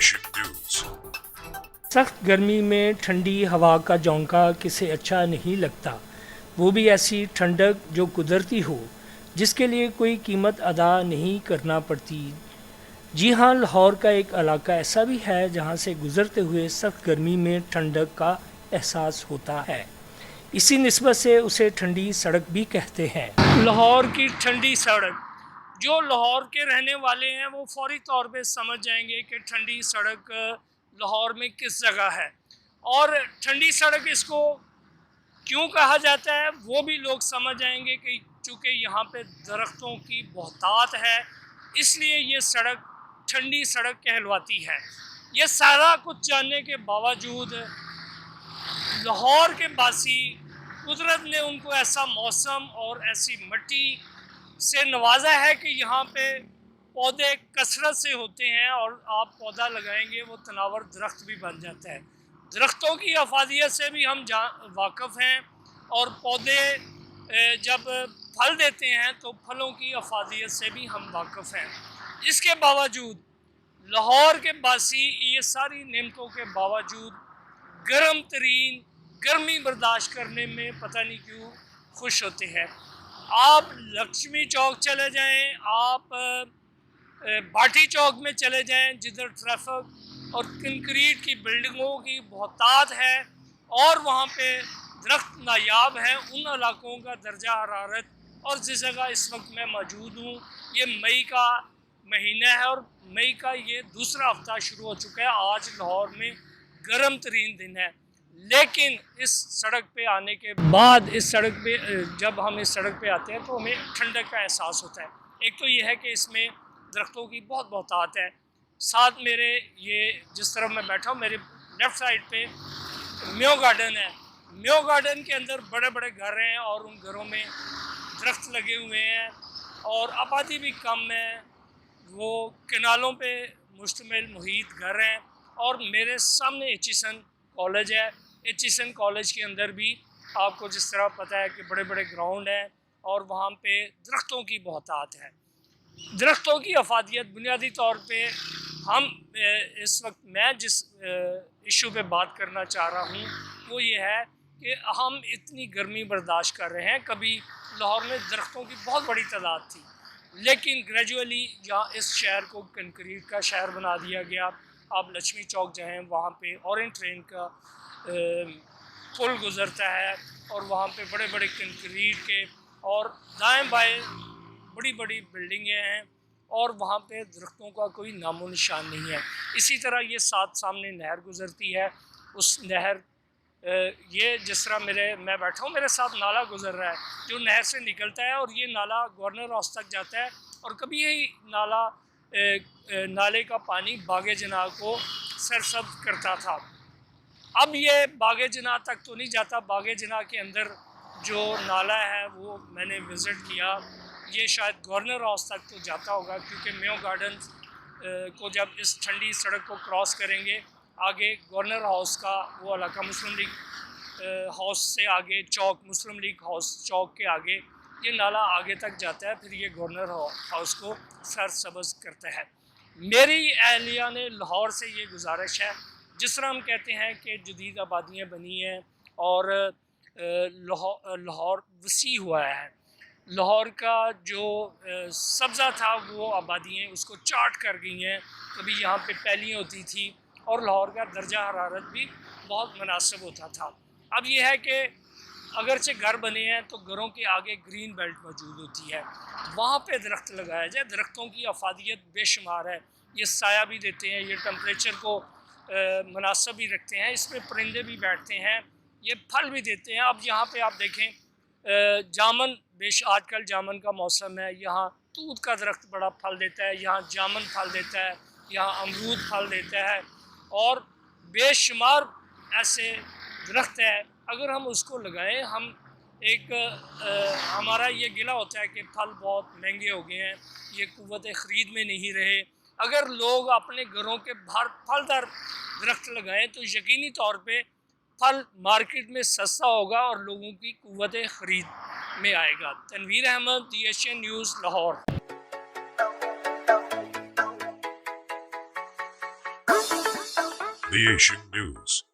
Nation News। सख्त गर्मी में ठंडी हवा का झोंका किसे अच्छा नहीं लगता, वो भी ऐसी ठंडक जो कुदरती हो, जिसके लिए कोई कीमत अदा नहीं करना पड़ती। जी हाँ, लाहौर का एक इलाका ऐसा भी है जहाँ से गुज़रते हुए सख्त गर्मी में ठंडक का एहसास होता है। इसी निस्बत से उसे ठंडी सड़क भी कहते हैं। लाहौर की ठंडी सड़क, जो लाहौर के रहने वाले हैं वो फौरी तौर पे समझ जाएंगे कि ठंडी सड़क लाहौर में किस जगह है और ठंडी सड़क इसको क्यों कहा जाता है वो भी लोग समझ जाएंगे कि चूँकि यहाँ पे दरख्तों की बहुतात है, इसलिए ये सड़क ठंडी सड़क कहलवाती है। ये सारा कुछ जानने के बावजूद लाहौर के बासी, कुदरत ने उनको ऐसा मौसम और ऐसी मिट्टी से नवाजा है कि यहाँ पे पौधे कसरत से होते हैं और आप पौधा लगाएंगे वो तनावर दरख्त भी बन जाता है। दरख्तों की अफादियत से भी हम वाकिफ़ हैं और पौधे जब फल देते हैं तो फलों की अफादियत से भी हम वाकिफ़ हैं। इसके बावजूद लाहौर के बासी ये सारी नेमतों के बावजूद गर्म तरीन गर्मी बर्दाश्त करने में पता नहीं क्यों खुश होते हैं। आप लक्ष्मी चौक चले जाएं, आप भाटी चौक में चले जाएं, जिधर ट्रैफिक और कंक्रीट की बिल्डिंगों की बहुतात है और वहाँ पे दरख्त नायाब हैं, उन इलाकों का दर्जा हरारत और जिस जगह इस वक्त मैं मौजूद हूँ ये मई का महीना है और मई का ये दूसरा हफ्ता शुरू हो चुका है। आज लाहौर में गर्म तरीन दिन है, लेकिन इस सड़क पे आने के बाद जब हम इस सड़क पे आते हैं तो हमें ठंडक का एहसास होता है। एक तो ये है कि इसमें दरख्तों की बहुत बहुतात है। साथ मेरे ये जिस तरफ मैं बैठा हूँ मेरे लेफ़्ट साइड पे म्यो गार्डन है। म्यो गार्डन के अंदर बड़े बड़े घर हैं और उन घरों में दरख्त लगे हुए हैं और आबादी भी कम है। वो किनालों पे मुश्तमिल मुहित घर हैं और मेरे सामने एचिसन कॉलेज है। एचिसन कॉलेज के अंदर भी आपको जिस तरह पता है कि बड़े बड़े ग्राउंड हैं और वहाँ पे दरख्तों की बहुतात है। दरख्तों की अफादियत बुनियादी तौर पे हम इस वक्त मैं जिस इशू पे बात करना चाह रहा हूँ वो ये है कि हम इतनी गर्मी बर्दाश्त कर रहे हैं। कभी लाहौर में दरख्तों की बहुत बड़ी तादाद थी, लेकिन ग्रेजुअली यहाँ इस शहर को कंक्रीट का शहर बना दिया गया। आप लक्ष्मी चौक जाएँ, वहाँ पे ऑरेंज ट्रेन का पुल गुज़रता है और वहाँ पे बड़े बड़े कंक्रीट के और दाएं बाएं बड़ी बड़ी बिल्डिंगें हैं और वहाँ पे दरख्तों का कोई नामो निशान नहीं है। इसी तरह ये सामने नहर गुज़रती है। उस नहर ये जिस तरह मैं बैठा हूँ, मेरे साथ नाला गुज़र रहा है जो नहर से निकलता है और ये नाला गवर्नर हाउस तक जाता है और कभी यही नाले का पानी बागे जना को सरसब्ज करता था। अब ये बागे जना तक तो नहीं जाता। बागे जना के अंदर जो नाला है वो मैंने विज़िट किया, ये शायद गवर्नर हाउस तक तो जाता होगा, क्योंकि म्यो गार्डन को जब इस ठंडी सड़क को क्रॉस करेंगे आगे गवर्नर हाउस का वो इलाका मुस्लिम लीग हाउस से आगे चौक, मुस्लिम लीग हाउस चौक के आगे ये नाला आगे तक जाता है, फिर ये गवर्नर हाउस को सरसब्ज करता है। मेरी अहलिया ने लाहौर से ये गुजारिश है, जिस तरह हम कहते हैं कि जदीद आबादियाँ बनी हैं और लाहौर वसी हुआ है, लाहौर का जो सब्ज़ा था वो आबादियाँ उसको चाट कर गई हैं। कभी यहाँ पे पैलियाँ होती थी और लाहौर का दर्जा हरारत भी बहुत मुनासिब होता था। अब ये है कि अगरचे घर बने हैं तो घरों के आगे ग्रीन बेल्ट मौजूद होती है, वहाँ पे दरख्त लगाया जाए। दरख्तों की अफादियत बेशुमार है, ये साया भी देते हैं, ये टेम्परेचर को मुनासिब भी रखते हैं, इसमें परिंदे भी बैठते हैं, ये फल भी देते हैं। अब यहाँ पे आप देखें जामन, आजकल जामन का मौसम है, यहाँ तूत का दरख्त बड़ा फल देता है, यहाँ जामन फल देता है, यहाँ अमरूद फल देता है और बेशुमार ऐसे दरख्त है। अगर हम उसको लगाएं, हम हमारा ये गिला होता है कि फल बहुत महंगे हो गए हैं, ये कुव्वत ख़रीद में नहीं रहे। अगर लोग अपने घरों के बाहर फलदार दरख्त लगाएं तो यकीनी तौर पे फल मार्केट में सस्ता होगा और लोगों की कुव्वत ख़रीद में आएगा। Tanveer Ahmed, the Asian News, Lahore. The Asian News.